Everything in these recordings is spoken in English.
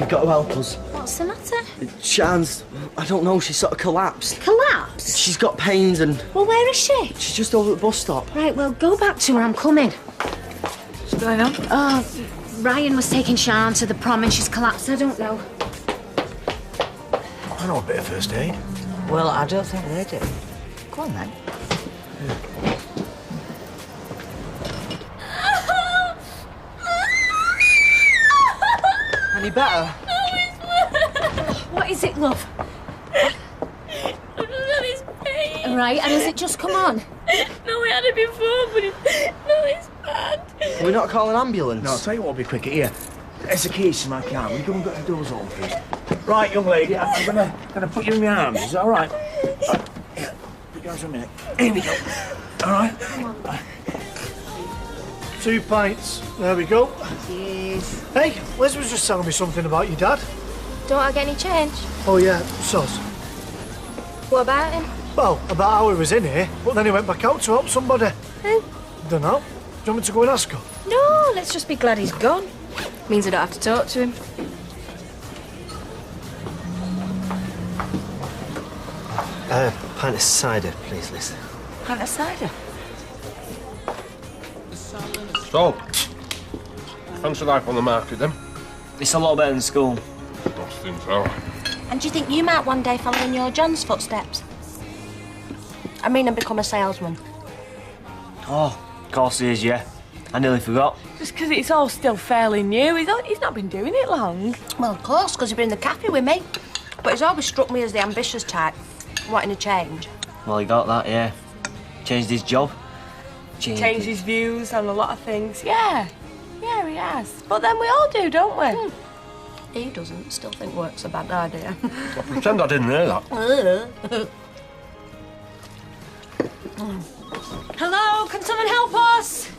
you've got to help us. What's the matter? Shan's, I don't know, she sort of collapsed. Collapsed? She's got pains and... Well, where is she? She's just over at the bus stop. Right, well, go back to her, I'm coming. What's going on? Oh, Ryan was taking Shan to the prom and she's collapsed, I don't know. I know a bit of first aid. Well, I don't think they do. Go on, then. Any better? What is it, love? It's pain. Right, and has it just come on? No, we had it before, but it's bad. Can we not call an ambulance? No, I'll tell you what will be quicker. Here, there's the keys to my car. Will you go and get the doors open, please? Right, young lady, I'm gonna put you in my arms. Is that all right? Here, put your arms around me. Here we go. All right? Come on. 2 pints. There we go. Cheers. Hey, Liz was just telling me something about your dad. Don't I get any change? Oh, yeah, soz. What about him? Well, about how he was in here, but then he went back out to help somebody. Who? Dunno. Do you want me to go and ask her? No, let's just be glad he's gone. Means I don't have to talk to him. Pint of cider, please, Liz. Pint of cider. So, fancy life on the market, then? It's a lot better than school. I think so. And do you think you might one day follow in your John's footsteps? I mean, and become a salesman. Oh, of course he is, yeah. I nearly forgot. Just because it's all still fairly new. He's not been doing it long. Well, of course, because he's been in the cafe with me. But he's always struck me as the ambitious type, wanting to change. Well, he got that, yeah. Changed his job. Changed his views on a lot of things. Yeah, he has. But then we all do, don't we? He doesn't. Still think work's a bad idea. I pretend I didn't hear that. Hello, can someone help us?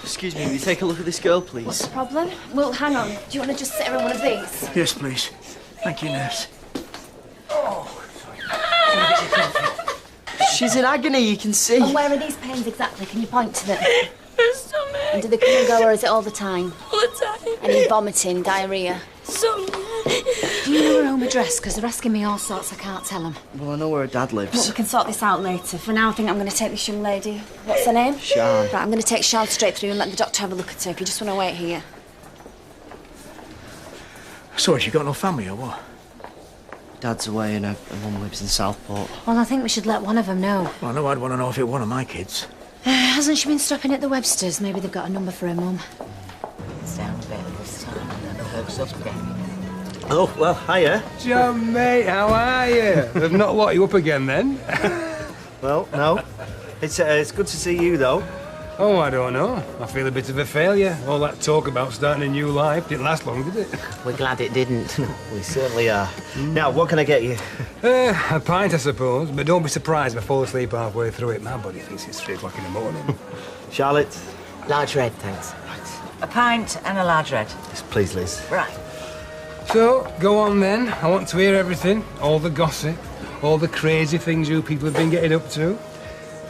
Excuse me, will you take a look at this girl, please? What's the problem? Well, hang on. Do you want to just sit her in one of these? Yes, please. Thank you, nurse. She's in agony, you can see. And where are these pains exactly? Can you point to them? Her stomach. And do they come and go, or is it all the time? All the time. Any vomiting, diarrhea? So. Do you know her home address? Because they're asking me all sorts, I can't tell them. Well, I know where her dad lives. Look, we can sort this out later. For now, I think I'm going to take this young lady. What's her name? Shan. Right, I'm going to take Shan straight through and let the doctor have a look at her if you just want to wait here. So, has she got no family or what? Dad's away and her mum lives in Southport. Well, I think we should let one of them know. Well, I know I'd want to know if it were one of my kids. Hasn't she been stopping at the Websters? Maybe they've got a number for her mum. It's down a bit this time. I never heard such a thing. Oh, well, hiya. John, mate, how are you? They've not locked you up again, then? Well, no. It's good to see you, though. Oh, I don't know. I feel a bit of a failure. All that talk about starting a new life didn't last long, did it? We're glad it didn't. We certainly are. Now, what can I get you? A pint, I suppose, but don't be surprised if I fall asleep halfway through it. My body thinks it's 3 o'clock in the morning. Charlotte? Large red, thanks. Right. A pint and a large red. Yes, please, Liz. Right. So, go on then. I want to hear everything. All the gossip, all the crazy things you people have been getting up to.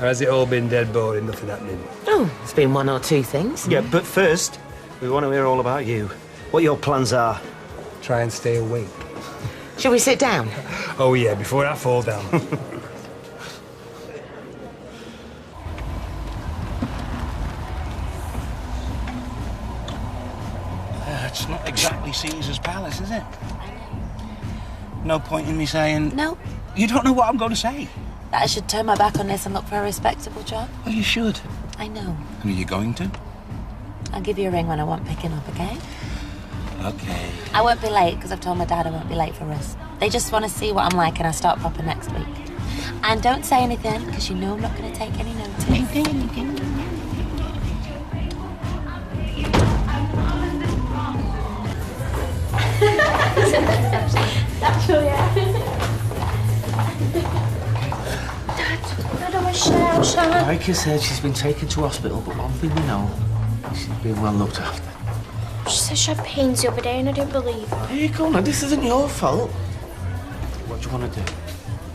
Or has it all been dead boring, nothing happening? Oh, it's been 1 or 2 things. Yeah, but first, we want to hear all about you. What your plans are. Try and stay awake. Shall we sit down? Oh, yeah, before I fall down. It's not exactly Caesar's Palace, is it? No point in me saying... No. You don't know what I'm going to say. That I should turn my back on this and look for a respectable job. Well, you should. I know. Are you going to? I'll give you a ring when I want picking up, okay? Okay. I won't be late because I've told my dad I won't be late for us. They just want to see what I'm like and I start proper next week. And don't say anything because you know I'm not going to take any notice. I don't want to shout, Shan. Like I said, she's been taken to hospital, but one thing we know, she's been well looked after. She said she had pains the other day and I didn't believe her. Here you go now, this isn't your fault. What do you want to do?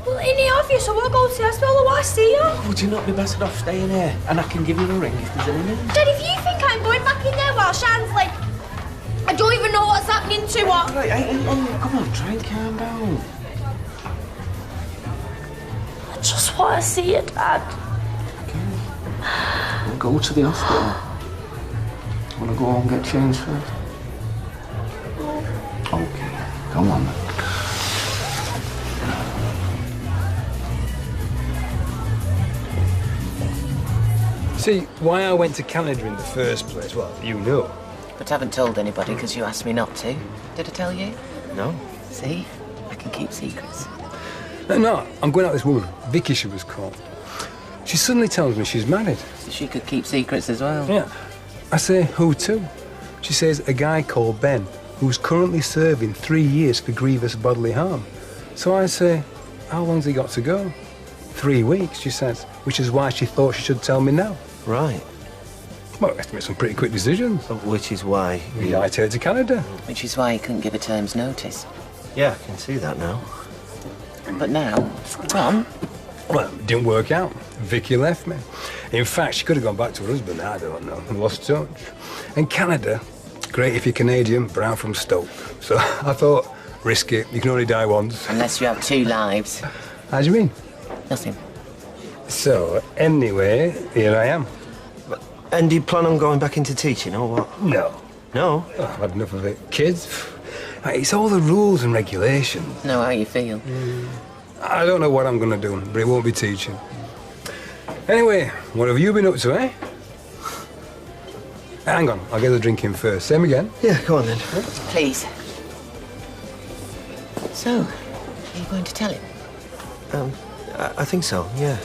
Well, ain't it obvious? I want to go to the hospital. I want to see her. Would you not be better off staying here? And I can give you a ring if there's any news. Dad, if you think I'm going back in there while Shan's like... I don't even know what's happening to her. Right, come on, try and calm down. I just want to see your dad. Okay. We'll go to the hospital. Want to go home and get changed first? Okay, come on then. See, why I went to Canada in the first place, well, you know. But I haven't told anybody because you asked me not to. Did I tell you? No. See? I can keep secrets. No, I'm going out with this woman, Vicky she was called. She suddenly tells me she's married. So she could keep secrets as well. Yeah. I say, who to? She says a guy called Ben, who's currently serving 3 years for grievous bodily harm. So I say, how long's he got to go? 3 weeks, she says, which is why she thought she should tell me now. Right. Well, we have to make some pretty quick decisions. Which is why... We hightailed her to Canada. Which is why he couldn't give a term's notice. Yeah, I can see that now. But now, Tom, Well, it didn't work out. Vicky left me. In fact, she could have gone back to her husband, I don't know, and lost touch. And Canada, great if you're Canadian, but I'm from Stoke. So I thought, risk it, you can only die once. unless you have 2 lives. How do you mean? Nothing. So, anyway, here I am. And do you plan on going back into teaching, or what? No. No? Oh, I've had enough of it. Kids, it's all the rules and regulations. Know how you feel. I don't know what I'm going to do, but it won't be teaching. Anyway, what have you been up to, eh? Hang on, I'll get the drink in first. Same again. Yeah, go on then. Please. So, are you going to tell him? I think so, yeah.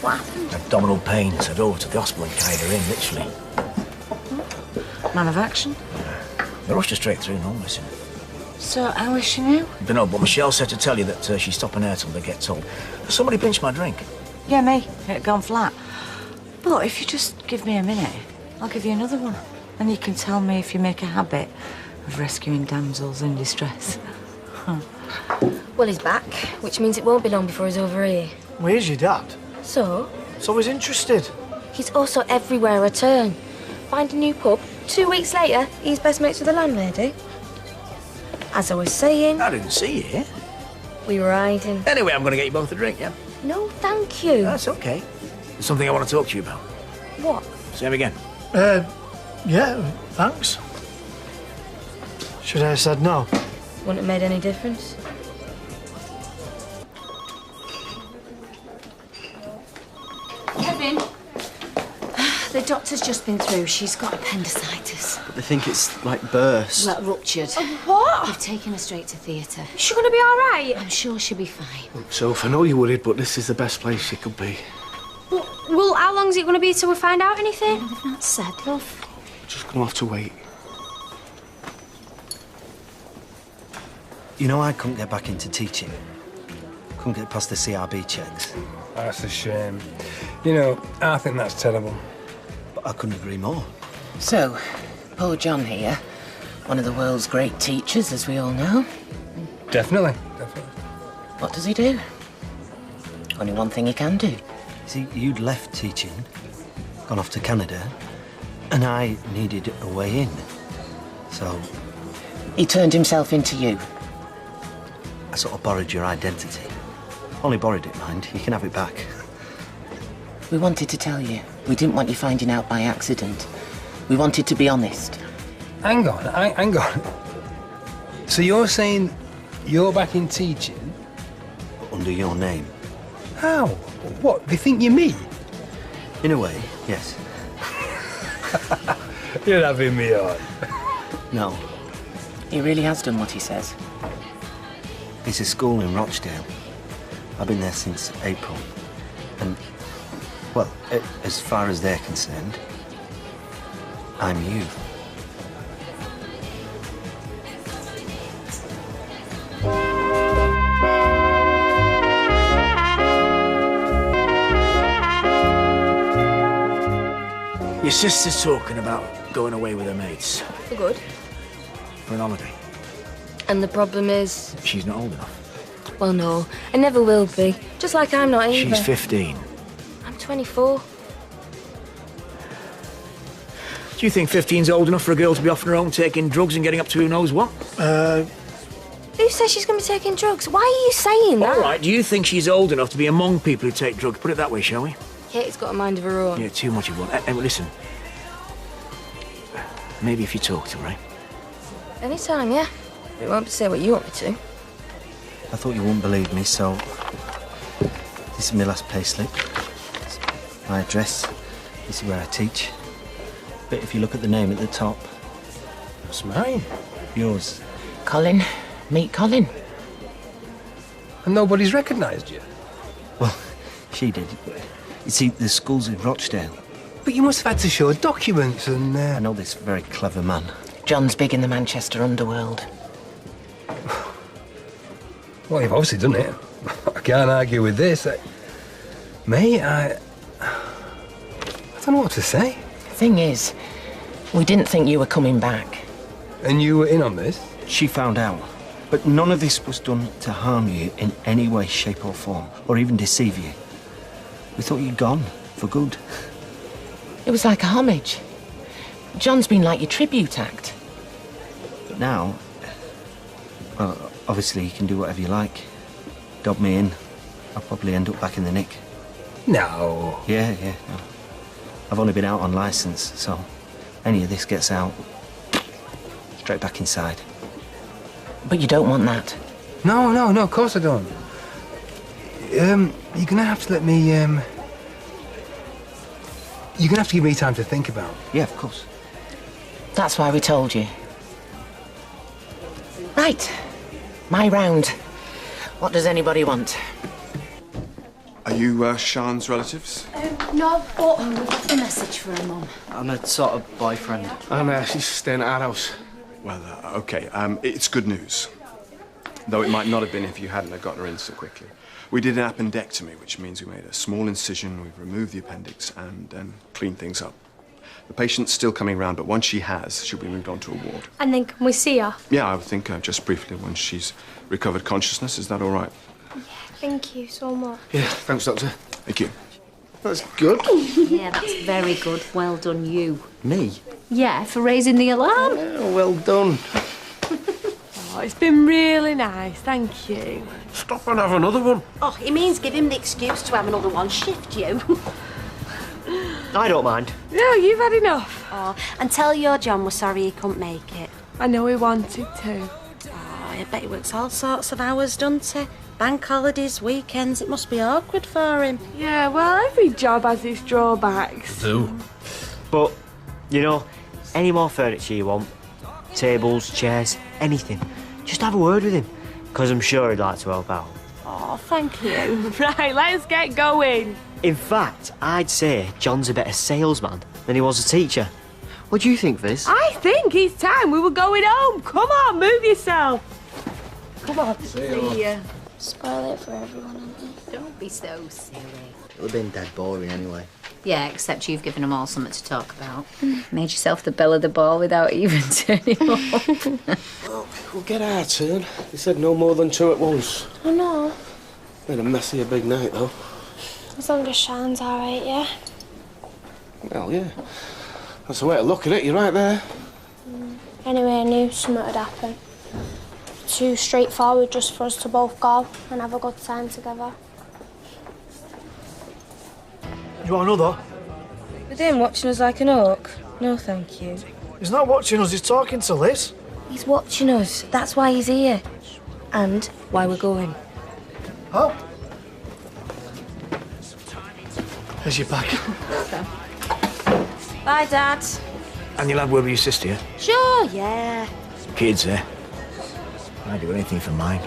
What happened? Abdominal pain, so over to the hospital and carried her in, literally. Man of action? They rushed her straight through, no missing. So, how is she now? Don't know, but Michelle said to tell you that she's stopping her till they get told. Somebody pinched my drink. Yeah, me. It had gone flat. But if you just give me a minute, I'll give you another one. And you can tell me if you make a habit of rescuing damsels in distress. Well, he's back, which means it won't be long before he's over here. Where's your dad? So, So he's interested. he's also everywhere I turn. Find a new pub. 2 weeks later, he's best mates with the landlady. As I was saying, I didn't see you here. we were hiding. Anyway, I'm going to get you both a drink, yeah? No, thank you. That's okay. There's something I want to talk to you about. What? Same again. Yeah, thanks. Should I have said no? Wouldn't have made any difference. Kevin, the doctor's just been through. She's got appendicitis. But they think it's like burst. Well, ruptured. What? We've taken her straight to theatre. Is she going to be all right? I'm sure she'll be fine. Soph, I know you're worried, but this is the best place she could be. Well, how long's it going to be till we find out anything? They've not said, love. We're just gonna have to wait. You know, I couldn't get back into teaching. Couldn't get past the CRB checks. That's a shame. You know, I think that's terrible. But I couldn't agree more. So, poor John here, one of the world's great teachers, as we all know. Definitely. What does he do? Only one thing he can do. See, you'd left teaching, gone off to Canada, and I needed a way in. So He turned himself into you. I sort of borrowed your identity. Only borrowed it, mind. You can have it back. We wanted to tell you. We didn't want you finding out by accident. We wanted to be honest. Hang on. So you're saying you're back in teaching? But under your name. How? What, they think you're me? In a way, yes. You're having me on. No. He really has done what he says. It's a school in Rochdale. I've been there since April. And, well, as far as they're concerned, I'm you. Your sister's talking about going away with her mates For good. for an holiday. And the problem is, She's not old enough. well, no, I never will be. Just like I'm not either. She's 15. I'm 24. Do Do you think 15's old enough for a girl to be off on her own taking drugs and getting up to who knows what? Who says she's going to be taking drugs? Why are you saying that? All right, do you think she's old enough to be among people who take drugs? Put it that way, shall we? Kate's got a mind of her own. Yeah, too much of one. Hey, well, listen. Maybe if you talk to her, right? Anytime, yeah. But it won't say what you want me to. I thought you wouldn't believe me, so this is my last payslip. My address. This is where I teach. But if you look at the name at the top, It's mine. yours. Colin. Meet Colin. And nobody's recognised you. Well, she did. You see, the school's in Rochdale. But you must have had to show documents and... I know this very clever man. John's big in the Manchester underworld. Well, you've obviously done it. I can't argue with this. Mate, I don't know what to say. Thing is, we didn't think you were coming back. And you were in on this? She found out. But none of this was done to harm you in any way, shape or form, or even deceive you. We thought you'd gone, for good. It was like a homage. John's been like your tribute act. But now, well, obviously you can do whatever you like. Dob me in. I'll probably end up back in the nick. No. Yeah. No. I've only been out on licence, so any of this gets out, straight back inside. But you don't want that. No, of course I don't. You're gonna have to let me, you're gonna have to give me time to think about. Yeah, of course. That's why we told you. Right. My round. What does anybody want? Are you Sean's relatives? No, but we've left a message for her mum. I'm a sort of boyfriend. And she's staying at our house. Well, OK. It's good news. Though it might not have been if you hadn't have gotten her in so quickly. We did an appendectomy, which means we made a small incision, we've removed the appendix and cleaned things up. The patient's still coming round, but once she has, she'll be moved on to a ward. And then can we see her? Yeah, I would think just briefly once she's recovered consciousness. Is that all right? Thank you so much. Yeah, thanks, Doctor. Thank you. That's good. Yeah, that's very good. Well done, you. Me? Yeah, for raising the alarm. Yeah, well done. Oh, it's been really nice, thank you. Stop and have another one. Oh, it means give him the excuse to have another one. Shift you. I don't mind. No, you've had enough. Oh, and tell your John we're sorry he couldn't make it. I know he wanted to. Oh, I bet he works all sorts of hours, doesn't he? Bank holidays, weekends, it must be awkward for him. Yeah, well, every job has its drawbacks. Do. But, you know, any more furniture you want, tables, chairs, anything, just have a word with him, because I'm sure he'd like to help out. Oh, thank you. Right, let's get going. In fact, I'd say John's a better salesman than he was a teacher. What do you think, Viz? I think it's time we were going home. Come on, move yourself. Come on. See ya. Spoil it for everyone, aren't they? Don't be so silly. It'll have been dead boring anyway. Yeah, except you've given them all something to talk about. Made yourself the belle of the ball without even turning up. Well, we'll get our turn. They said no more than 2 at once. I know. Made a messy a big night, though. As long as Sean's all right, yeah? Well, yeah. That's the way to look at it. You're right there. Anyway, I knew something would happen. Too straightforward just for us to both go and have a good time together. You want another? With him watching us like an hawk? No, thank you. He's not watching us, he's talking to Liz. He's watching us. That's why he's here. And why we're going. Oh. There's your bag. Bye, Dad. And you'll have word with your sister, yeah? Sure, yeah. Kids, eh? I'd do anything for mine.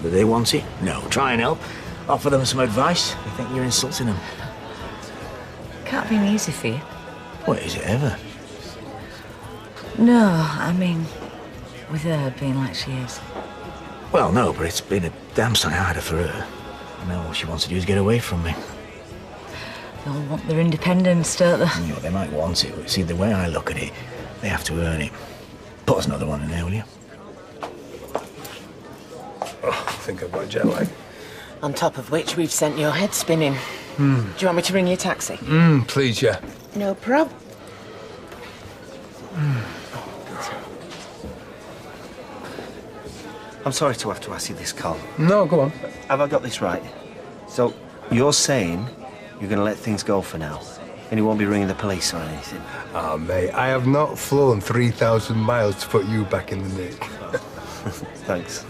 Do they want it? No. Try and help. Offer them some advice. They think you're insulting them. Can't be easy for you. What is it ever? No, I mean, with her being like she is. Well, no, but it's been a damn sight harder for her. I know all she wants to do is get away from me. They all want their independence, don't they? You know, they might want it, but see, the way I look at it, they have to earn it. Put us another one in there, will you? Oh, I think I've got jet lag. On top of which, we've sent your head spinning. Do you want me to ring you a taxi? Please, yeah. No prob. I'm sorry to have to ask you this, Carl. No, go on. Have I got this right? So, you're saying you're going to let things go for now, and you won't be ringing the police or anything? Ah, mate, I have not flown 3,000 miles to put you back in the nick. Thanks.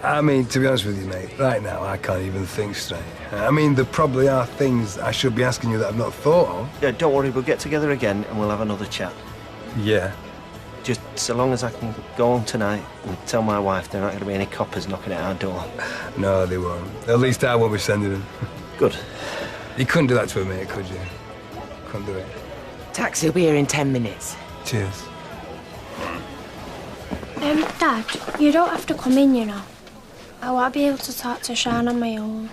I mean, to be honest with you, mate, right now I can't even think straight. I mean, there probably are things I should be asking you that I've not thought of. Yeah, don't worry, we'll get together again and we'll have another chat. Yeah. Just so long as I can go home tonight and tell my wife there aren't going to be any coppers knocking at our door. No, they won't. At least I won't be sending them. Good. You couldn't do that to a mate, could you? Couldn't do it. Taxi will be here in 10 minutes. Cheers. Dad, you don't have to come in, you know. I want to be able to talk to Sian on my own.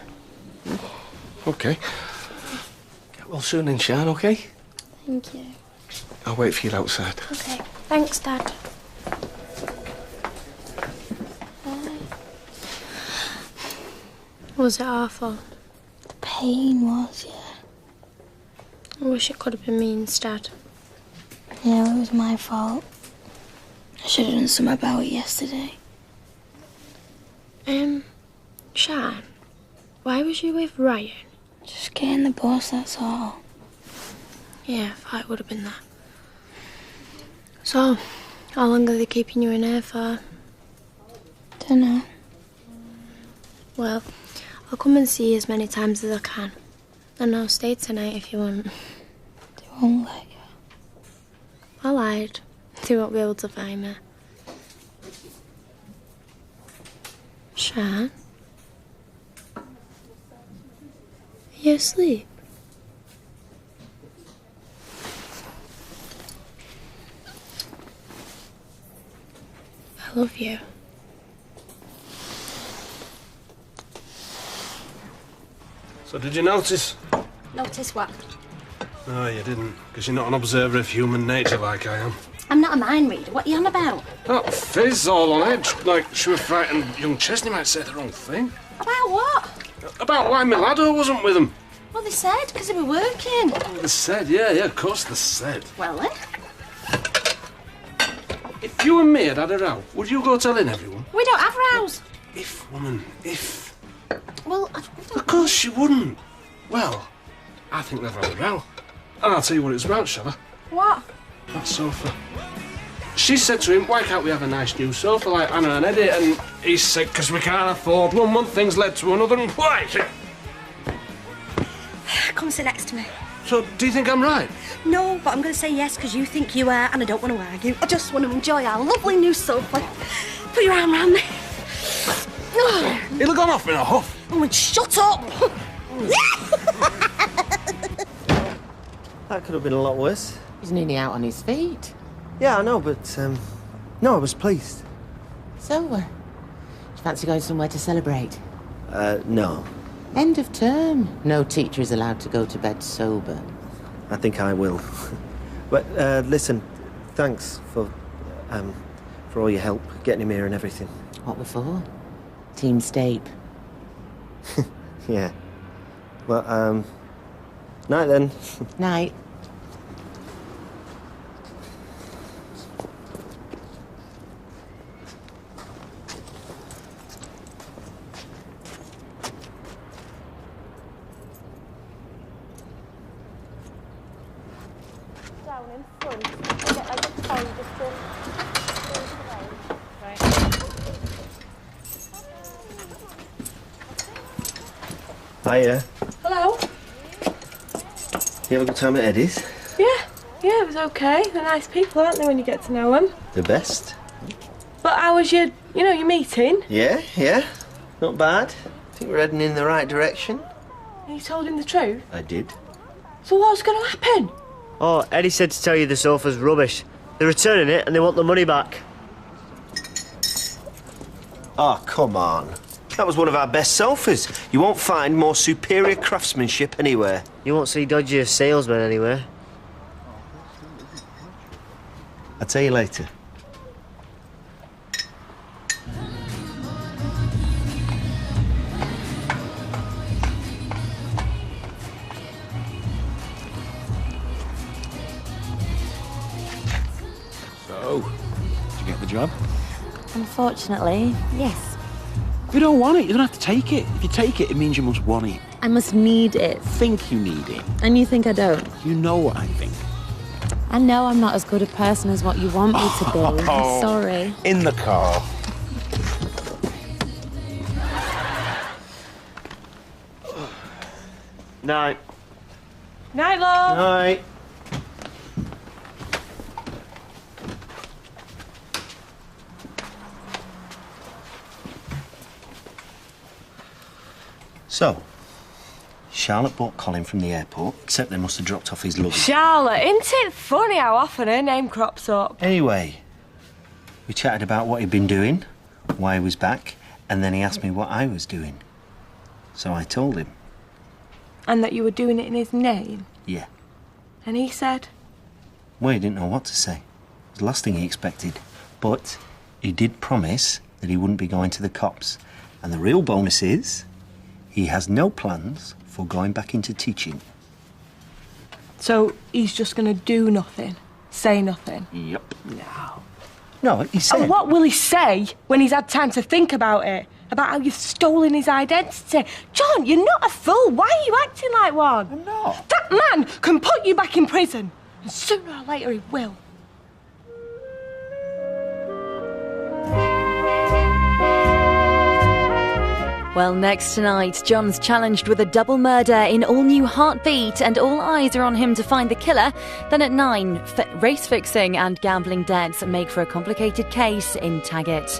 OK. Get well soon then, Sian, OK? Thank you. I'll wait for you outside. OK. Thanks, Dad. Was it awful? The pain was, yeah. I wish it could have been me instead. Yeah, it was my fault. I should have done something about it yesterday. Sian, why was you with Ryan? Just getting the bus, that's all. Yeah, I thought it would have been that. So, how long are they keeping you in here for? Dunno. Well, I'll come and see you as many times as I can. And I'll stay tonight if you want. They won't let you. I lied. They won't be able to find me. Sian? Are you asleep? I love you. So did you notice? Notice what? No, you didn't, because you're not an observer of human nature like I am. I'm not a mind reader. What are you on about? That Fizz all on edge, like she was frightened young Chesney might say the wrong thing. About what? About why my laddo wasn't with him. Well, they said, because they were working. Oh, they said, yeah, of course they said. Well, then. If you and me had had a row, would you go telling everyone? We don't have rows. If, woman, if. Well, Of course you wouldn't. Well, I think they've had a row. And I'll tell you what it's about, shall I? What? That sofa. She said to him, why can't we have a nice new sofa like Anna and Eddie? And he said, because we can't afford one thing's led to another, and why? Come sit next to me. So, do you think I'm right? No, but I'm going to say yes because you think you are, and I don't want to argue. I just want to enjoy our lovely new sofa. Put your arm around me. He'll have gone off in a huff. Oh, and shut up! That could have been a lot worse. He's nearly out on his feet. Yeah, I know, but, no, I was pleased. So, do you fancy going somewhere to celebrate? No. End of term. No teacher is allowed to go to bed sober. I think I will. But, listen, thanks for all your help, getting him here and everything. What for? Team Stape. Yeah. Well, night then. Night. Down in front. Get like a phone just to... Hiya. Hello? You have a good time at Eddie's? Yeah, it was okay. They're nice people, aren't they, when you get to know them? The best? But how was your meeting? Yeah. Not bad. I think we're heading in the right direction. And you told him the truth? I did. So what's going to happen? Oh, Eddie said to tell you the sofa's rubbish. They're returning it and they want the money back. Oh, come on. That was one of our best sofas. You won't find more superior craftsmanship anywhere. You won't see dodgier salesmen anywhere. I'll tell you later. job? Unfortunately, yes. If you don't want it, you don't have to take it. If you take it, it means you must want it. I must need it. Think you need it. And you think I don't? You know what I think. I know I'm not as good a person as what you want me to be. I'm sorry. In the car. Night. Night, love. Night. So, Charlotte bought Colin from the airport, except they must have dropped off his luggage. Charlotte, isn't it funny how often her name crops up? Anyway, we chatted about what he'd been doing, why he was back, and then he asked me what I was doing. So I told him. And that you were doing it in his name? Yeah. And he said? Well, he didn't know what to say. It was the last thing he expected. But he did promise that he wouldn't be going to the cops. And the real bonus is, he has no plans for going back into teaching. So he's just going to do nothing? Say nothing? Yep. No. No, he said... And what will he say when he's had time to think about it? About how you've stolen his identity? John, you're not a fool. Why are you acting like one? I'm not. That man can put you back in prison. And sooner or later he will. Well, next tonight, John's challenged with a double murder in All New Heartbeat, and all eyes are on him to find the killer. Then at 9, race fixing and gambling debts make for a complicated case in Taggart.